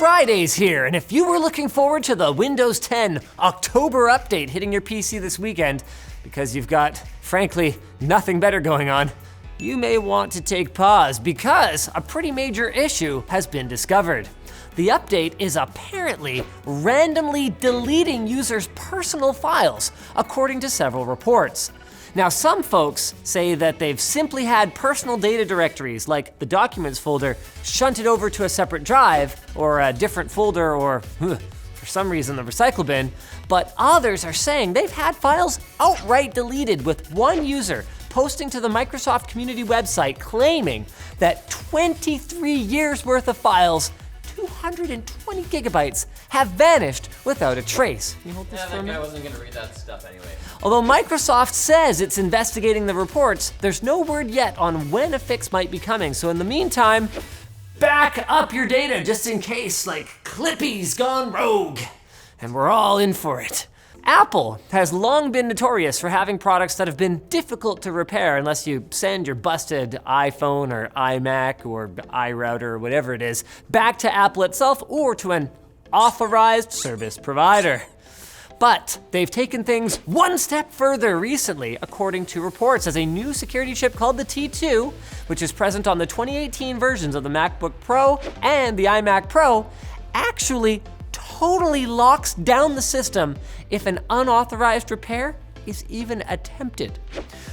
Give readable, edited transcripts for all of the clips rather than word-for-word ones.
Friday's here, and if you were looking forward to the Windows 10 October update hitting your PC this weekend, because you've got, frankly, nothing better going on, you may want to take pause because a pretty major issue has been discovered. The update is apparently randomly deleting users' personal files, according to several reports. Now, some folks say that they've simply had personal data directories, like the Documents folder, shunted over to a separate drive, or a different folder, or for some reason the recycle bin, but others are saying they've had files outright deleted, with one user posting to the Microsoft community website claiming that 23 years worth of files, 220 gigabytes, have vanished without a trace. Can you hold this for a minute? I wasn't gonna read that stuff anyway. Although Microsoft says it's investigating the reports, there's no word yet on when a fix might be coming. So in the meantime, back up your data just in case, like Clippy's gone rogue, and we're all in for it. Apple has long been notorious for having products that have been difficult to repair unless you send your busted iPhone or iMac or iRouter or whatever it is back to Apple itself or to an authorized service provider. But they've taken things one step further recently, according to reports, as a new security chip called the T2, which is present on the 2018 versions of the MacBook Pro and the iMac Pro, actually totally locks down the system if an unauthorized repair is even attempted.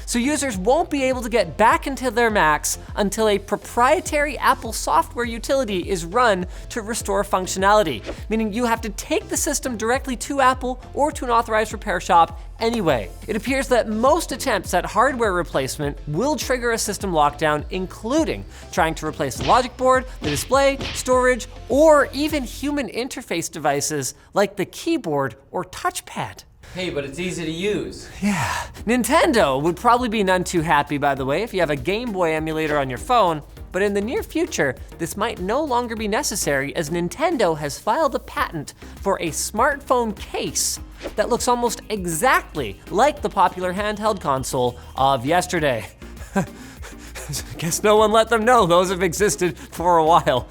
So users won't be able to get back into their Macs until a proprietary Apple software utility is run to restore functionality, meaning you have to take the system directly to Apple or to an authorized repair shop anyway. It appears that most attempts at hardware replacement will trigger a system lockdown, including trying to replace the logic board, the display, storage, or even human interface devices like the keyboard or touchpad. Hey, but it's easy to use. Yeah. Nintendo would probably be none too happy, by the way, if you have a Game Boy emulator on your phone, but in the near future, this might no longer be necessary, as Nintendo has filed a patent for a smartphone case that looks almost exactly like the popular handheld console of yesterday. Guess no one let them know those have existed for a while.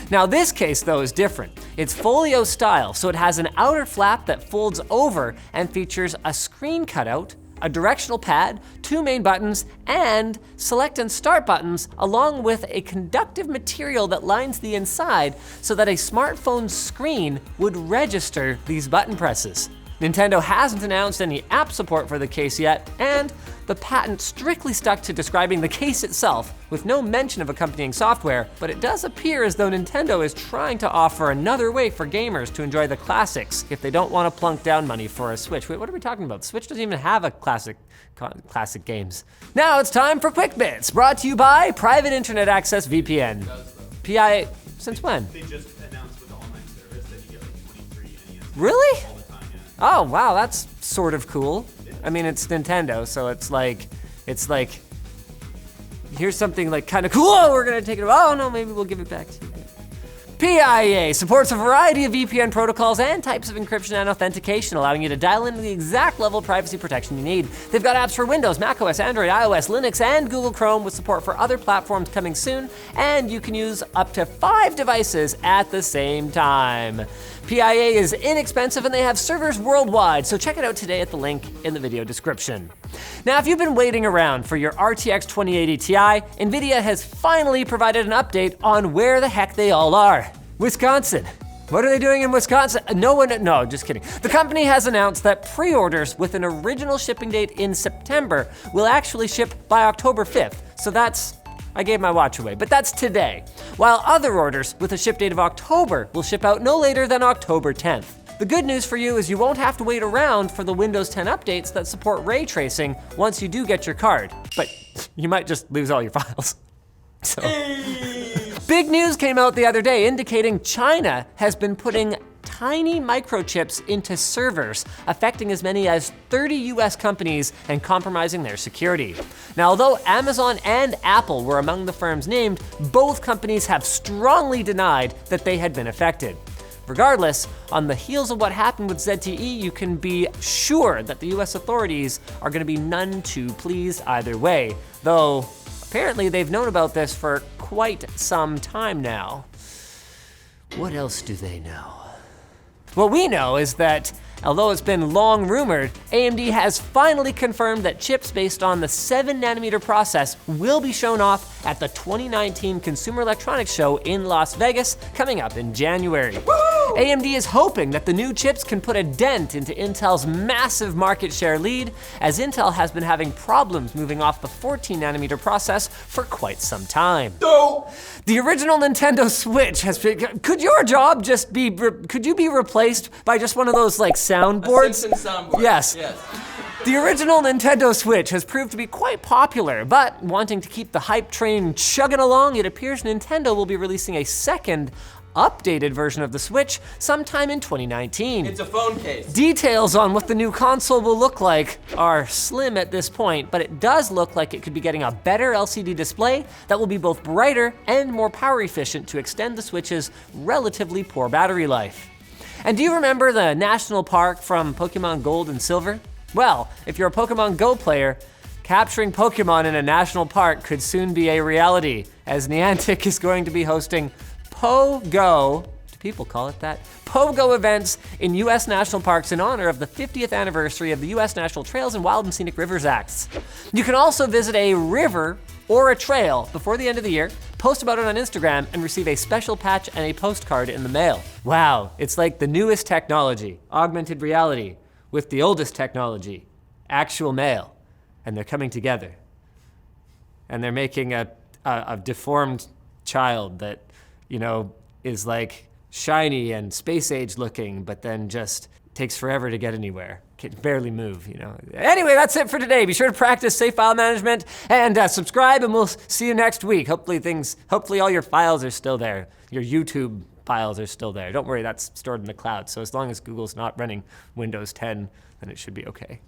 Now this case though is different. It's folio style, so it has an outer flap that folds over and features a screen cutout, a directional pad, two main buttons, and select and start buttons, along with a conductive material that lines the inside so that a smartphone screen would register these button presses. Nintendo hasn't announced any app support for the case yet, and the patent strictly stuck to describing the case itself, with no mention of accompanying software, but it does appear as though Nintendo is trying to offer another way for gamers to enjoy the classics if they don't want to plunk down money for a Switch. Wait, what are we talking about? The Switch doesn't even have a classic games. Now it's time for Quick Bits, brought to you by Private Internet Access VPN. PI, since when? They just announced with the online service that you get like 23 NES. Really? All the time, yeah. Oh, wow, that's sort of cool. I mean, it's Nintendo, so it's like, here's something like kind of cool, oh, we're gonna take it, oh no, maybe we'll give it back to you. PIA supports a variety of VPN protocols and types of encryption and authentication, allowing you to dial in the exact level of privacy protection you need. They've got apps for Windows, macOS, Android, iOS, Linux, and Google Chrome, with support for other platforms coming soon, and you can use up to 5 devices at the same time. PIA is inexpensive and they have servers worldwide, so check it out today at the link in the video description. Now, if you've been waiting around for your RTX 2080 Ti, NVIDIA has finally provided an update on where the heck they all are. Wisconsin. What are they doing in Wisconsin? No, just kidding. The company has announced that pre-orders with an original shipping date in September will actually ship by October 5th. So I gave my watch away, but that's today. While other orders with a ship date of October will ship out no later than October 10th. The good news for you is you won't have to wait around for the Windows 10 updates that support ray tracing once you do get your card. But you might just lose all your files. So. Big news came out the other day indicating China has been putting tiny microchips into servers, affecting as many as 30 US companies and compromising their security. Now, although Amazon and Apple were among the firms named, both companies have strongly denied that they had been affected. Regardless, on the heels of what happened with ZTE, you can be sure that the US authorities are gonna be none too pleased either way, though apparently they've known about this for quite some time now. What else do they know? What we know is that, although it's been long rumored, AMD has finally confirmed that chips based on the 7nm process will be shown off at the 2019 Consumer Electronics Show in Las Vegas, coming up in January. Woo! AMD is hoping that the new chips can put a dent into Intel's massive market share lead, as Intel has been having problems moving off the 14nm process for quite some time. No! The original Nintendo Switch has been, could you be replaced by just one of those like soundboards? Simpson soundboard. Yes. Yes. The original Nintendo Switch has proved to be quite popular, but wanting to keep the hype train chugging along, it appears Nintendo will be releasing a second, updated version of the Switch sometime in 2019. It's a phone case. Details on what the new console will look like are slim at this point, but it does look like it could be getting a better LCD display that will be both brighter and more power efficient to extend the Switch's relatively poor battery life. And do you remember the National Park from Pokemon Gold and Silver? Well, if you're a Pokemon Go player, capturing Pokemon in a national park could soon be a reality, as Niantic is going to be hosting Pogo, do people call it that? Pogo events in US national parks in honor of the 50th anniversary of the US National Trails and Wild and Scenic Rivers Acts. You can also visit a river or a trail before the end of the year, post about it on Instagram, and receive a special patch and a postcard in the mail. Wow, it's like the newest technology, augmented reality, with the oldest technology, actual mail, and they're coming together. And they're making a deformed child that, you know, is like shiny and space age looking, but then just takes forever to get anywhere. Can barely move, you know. Anyway, that's it for today. Be sure to practice safe file management and subscribe, and we'll see you next week. Hopefully all your files are still there. Your YouTube files are still there. Don't worry, that's stored in the cloud. So as long as Google's not running Windows 10, then it should be okay.